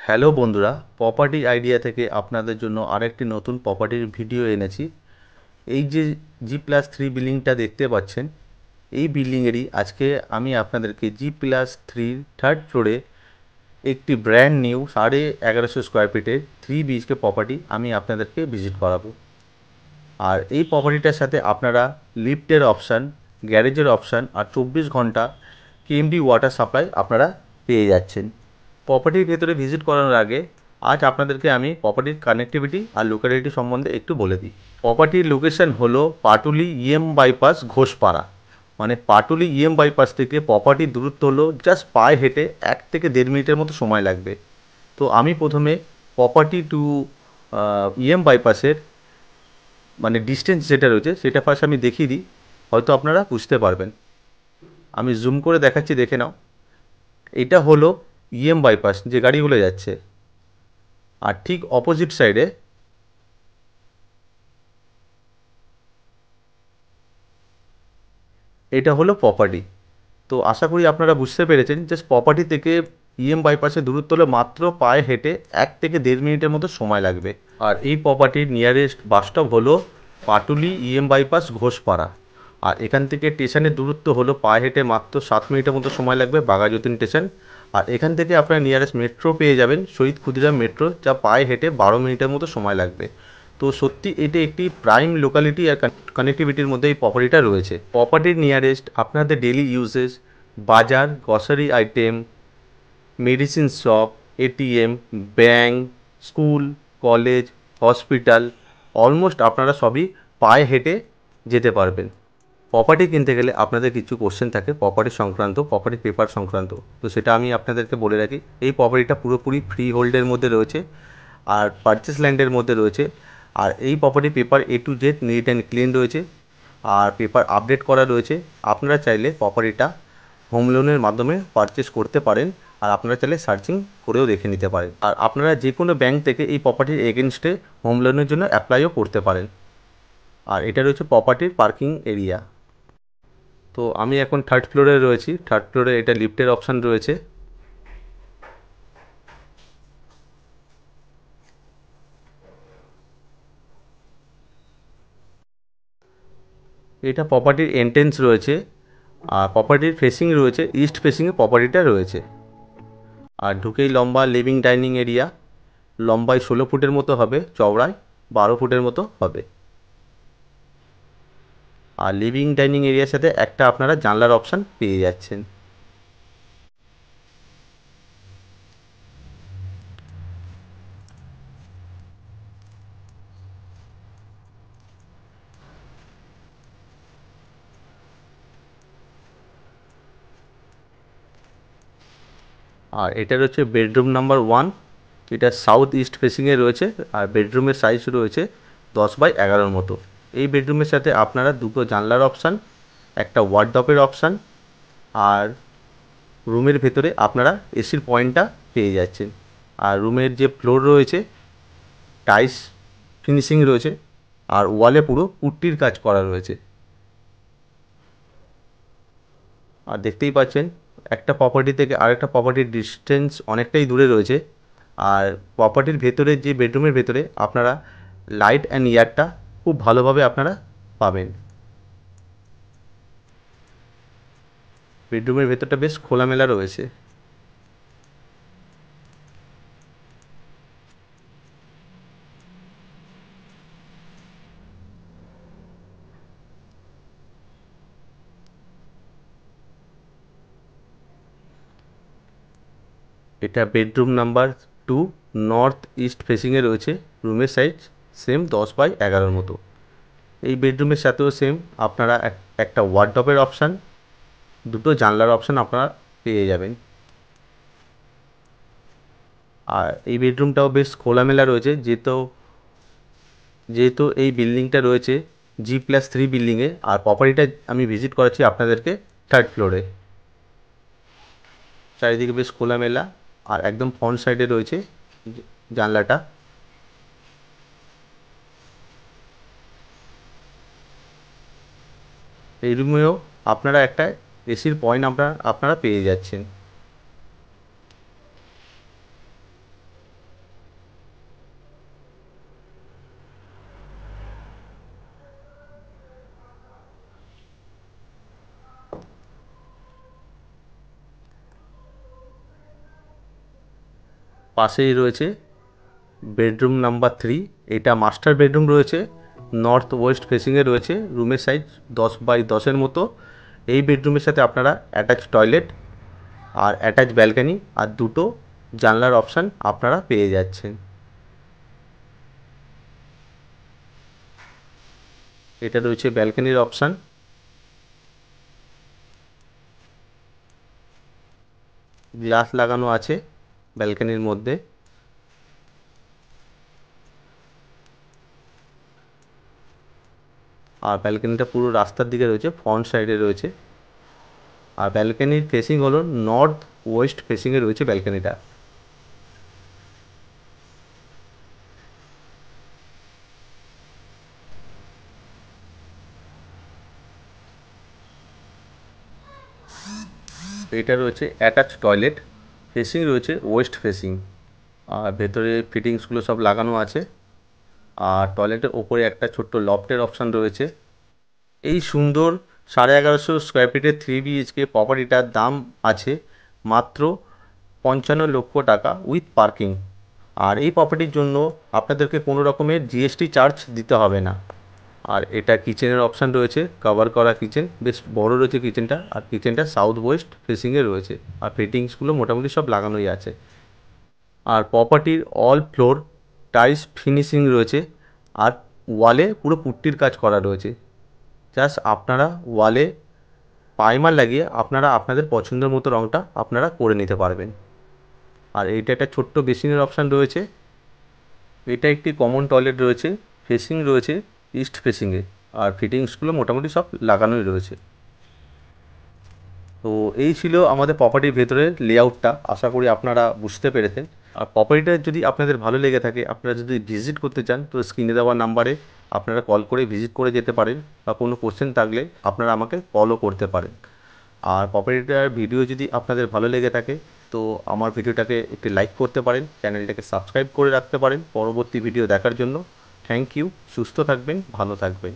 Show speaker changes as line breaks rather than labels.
Hello বন্ধুরা, property idea থেকে আপনাদের জন্য আরেকটি নতুন প্রপার্টির ভিডিও এনেছি। এই যে G+3 বিল্ডিংটা দেখতে পাচ্ছেন, এই বিল্ডিংয়েরই আজকে আমি আপনাদেরকে G+3 থার্ড ফ্লোরে একটি ব্র্যান্ড নিউ 1150 স্কোয়ার ফিটের 3 BHK প্রপার্টি আমি আপনাদেরকে ভিজিট করাবো। আর এই প্রপার্টিটার সাথে আপনারা লিফটের অপশান, গ্যারেজের অপশান আর 24 ঘন্টা কেএমডি ওয়াটার সাপ্লাই আপনারা পেয়ে যাচ্ছেন। প্রপার্টির ভেতরে ভিজিট করানোর আগে আজ আপনাদেরকে আমি প্রপার্টির কানেক্টিভিটি আর লোকালিটি সম্বন্ধে একটু বলে দিই। প্রপার্টির লোকেশন হলো পাটুলি বাইপাস ঘোষপাড়া। মানে পাটুলি বাইপাস থেকে প্রপার্টির দূরত্ব হলো জাস্ট পায়ে হেঁটে 1 থেকে 1.5 মিনিটের মতো সময় লাগবে। তো আমি প্রথমে প্রপার্টি টু বাইপাসের মানে ডিস্টেন্স যেটা রয়েছে সেটা ফার্স্ট আমি দেখিয়ে দিই, হয়তো আপনারা বুঝতে পারবেন। আমি জুম করে দেখাচ্ছি, দেখে নাও। এটা হলো বাইপাস যে গাড়িগুলো যাচ্ছে, আর ঠিক অপোজিট সাইডে এটা হলো প্রপার্টি। তো আশা করি আপনারা বুঝতে পেরেছেন, জাস্ট প্রপার্টি থেকে বাইপাসের দূরত্ব হলো মাত্র পায়ে হেঁটে 1 থেকে 1.5 মিনিটের মতো সময় লাগবে। আর এই প্রপার্টির নিয়ারেস্ট বাস স্টপ হলো পাটুলি বাইপাস ঘোষপাড়া। আর এখান থেকে স্টেশনের দূরত্ব হলো পায়ে হেঁটে মাত্র 7 মিনিটের মতো সময় লাগবে, বাঘাযতীন স্টেশন। আর এখান থেকে আপনারা নিয়ারেস্ট মেট্রো পেয়ে যাবেন, শহীদ ক্ষুদিরাম মেট্রো, যা পায়ে হেঁটে 12 মিনিটের মতো সময় লাগবে। তো সত্যি এটি একটি প্রাইম লোকালিটি আর কানেক্টিভিটির মধ্যে এই প্রপার্টিটা রয়েছে। প্রপার্টির নিয়ারেস্ট আপনাদের ডেলি ইউজেস, বাজার, grocery item, medicine shop, ATM, bank, school, college, hospital, almost আপনারা সবই পায়ে হেঁটে যেতে পারবেন। প্রপার্টি কিনতে গেলে আপনাদের কিছু কোশ্চেন থাকে প্রপার্টি সংক্রান্ত, প্রপার্টি পেপার সংক্রান্ত। তো সেটা আমি আপনাদেরকে বলে রাখি, এই প্রপার্টিটা পুরোপুরি ফ্রি হোল্ডের মধ্যে রয়েছে আর পারচেস ল্যান্ডের মধ্যে রয়েছে। আর এই property paper A to Z neat and clean রয়েছে, আর পেপার আপডেট করা রয়েছে। আপনারা চাইলে প্রপার্টিটা হোম লোনের মাধ্যমে পারচেস করতে পারেন, আর আপনারা চাইলে সার্চিং করেও দেখে নিতে পারেন। আর আপনারা যে কোনো ব্যাংক থেকে এই প্রপার্টির এগেনস্টে হোম লোনের জন্য অ্যাপ্লাইও করতে পারেন। আর এটা রয়েছে প্রপার্টির পার্কিং এরিয়া। তো আমি এখন থার্ড ফ্লোরে রয়েছি। থার্ড ফ্লোরে এটা লিফটের অপশান রয়েছে। এটা প্রপার্টির এন্ট্রেন্স রয়েছে, আর প্রপার্টির ফেসিং রয়েছে ইস্ট ফেসিংয়ে প্রপার্টিটা রয়েছে। আর ঢুকেই লম্বা লিভিং ডাইনিং এরিয়া, লম্বায় 16 ফুটের মতো হবে, চওড়ায় 12 ফুটের মতো হবে। আর লিভিং ডাইনিং এরিয়ার সাথে একটা আপনারা জানলার অপশান পেয়ে যাচ্ছেন। আর এটা রয়েছে বেডরুম নাম্বার 1। এটা সাউথ ইস্ট ফেসিংয়ে রয়েছে, আর বেডরুমের সাইজ রয়েছে 10x11 মতো। এই বেডরুমের সাথে আপনারা দুটো জানলার অপশান, একটা ওয়ার্ডরোবের অপশান, আর রুমের ভেতরে আপনারা এসির পয়েন্টটা পেয়ে যাচ্ছেন। আর রুমের যে ফ্লোর রয়েছে টাইলস ফিনিশিং রয়েছে, আর ওয়ালে পুরো পুট্টির কাজ করা রয়েছে। আর দেখতেই পাচ্ছেন একটা প্রপার্টি থেকে আরেকটা প্রপার্টির ডিস্টেন্স অনেকটাই দূরে রয়েছে। আর প্রপার্টির ভেতরে যে বেডরুমের ভেতরে আপনারা লাইট অ্যান্ড এয়ারটা খুব ভালোভাবে আপনারা পাবেন। বেডরুমের ভেতরটা বেশ খোলামেলা রয়েছে। এটা বেডরুম নাম্বার 2, নর্থ ইস্ট ফেসিংয়ে রয়েছে। রুমের সাইজ সেম 10x11 মতো। এই বেডরুমের সাথেও সেম আপনারা একটা ওয়ার্ডরোবের অপশান, দুটো জানলার অপশান আপনারা পেয়ে যাবেন। আর এই বেডরুমটাও বেশ খোলামেলা রয়েছে, যেহেতু যেহেতু এই বিল্ডিংটা রয়েছে G+3 বিল্ডিংয়ে। আর প্রপার্টিটা আমি ভিজিট করাচ্ছি আপনাদেরকে থার্ড ফ্লোরে। চারিদিকে বেশ খোলামেলা, আর একদম ফ্রন্ট সাইডে রয়েছে জানলাটা। এই রুমেও আপনারা একটা এসির পয়েন্ট আপনারা পেয়ে যাচ্ছেন। পাশেই রয়েছে বেডরুম নাম্বার 3। এটা মাস্টার বেডরুম রয়েছে, নর্থ ওয়েস্ট ফেসিংয়ে রয়েছে, রুমের সাইজ 10x10 মতো। এই বেডরুমের সাথে আপনারা অ্যাটাচ টয়লেট আর অ্যাটাচ ব্যালকানি আর দুটো জানলার অপশান আপনারা পেয়ে যাচ্ছেন। এটা রয়েছে ব্যালকানির অপশান। গ্লাস লাগানো আছে ব্যালকানির মধ্যে। আর ব্যালকানিটা পুরো রাস্তার দিকে রয়েছে, ফ্রন্ট সাইডে রয়েছে। আর ব্যালকানির ফেসিং হলো নর্থ ওয়েস্ট ফেসিংয়ে রয়েছে ব্যালকানিটা। এটা রয়েছে অ্যাটাচ টয়লেট, ফেসিং রয়েছে ওয়েস্ট ফেসিং। আর ভেতরে ফিটিংসগুলো সব লাগানো আছে। আর টয়লেটের ওপরে একটা ছোট্ট লফটের অপশান রয়েছে। এই সুন্দর 1150 স্কোয়ার ফিটের 3 BHK প্রপার্টিটার দাম আছে মাত্র 55 লক্ষ টাকা উইথ পার্কিং। আর এই প্রপার্টির জন্য আপনাদেরকে কোনো রকমের জিএসটি চার্জ দিতে হবে না। আর এটা কিচেনের অপশান রয়েছে, কভার করা কিচেন, বেশ বড় রয়েছে কিচেনটা। আর কিচেনটা সাউথ ওয়েস্ট ফেসিংয়ে রয়েছে। আর ফিটিংসগুলো মোটামুটি সব লাগানোই আছে। আর প্রপার্টির অল ফ্লোর টাইলস ফিনিশিং রয়েছে। আর ওয়ালে পুরো পুট্টির কাজ করা রয়েছে। জাস্ট আপনারা ওয়ালে প্রাইমার লাগিয়ে আপনারা আপনাদের পছন্দের মতো রঙটা আপনারা করে নিতে পারবেন। আর এইটা একটা ছোট্ট বেসিনের অপশান রয়েছে। এটা একটি কমন টয়লেট রয়েছে, ফেসিং রয়েছে ইস্ট ফেসিংয়ে। আর ফিটিংসগুলো মোটামুটি সব লাগানোই রয়েছে। তো এই ছিল আমাদের প্রপার্টির ভেতরের লেআউটটা। আশা করি আপনারা বুঝতে পেরেছেন। আর প্রপার্টিটা যদি আপনাদের ভালো লেগে থাকে, আপনারা যদি ভিজিট করতে চান, তো স্ক্রিনে দেওয়া নাম্বারে আপনারা কল করে ভিজিট করে যেতে পারেন। বা কোনো কোশ্চেন থাকলে আপনারা আমাকে কলও করতে পারেন। আর প্রপার্টিটার ভিডিও যদি আপনাদের ভালো লেগে থাকে, তো আমার ভিডিওটাকে একটি লাইক করতে পারেন, চ্যানেলটাকে সাবস্ক্রাইব করে রাখতে পারেন পরবর্তী ভিডিও দেখার জন্য। Thank you. সুস্থ থাকবেন, ভালো থাকবেন।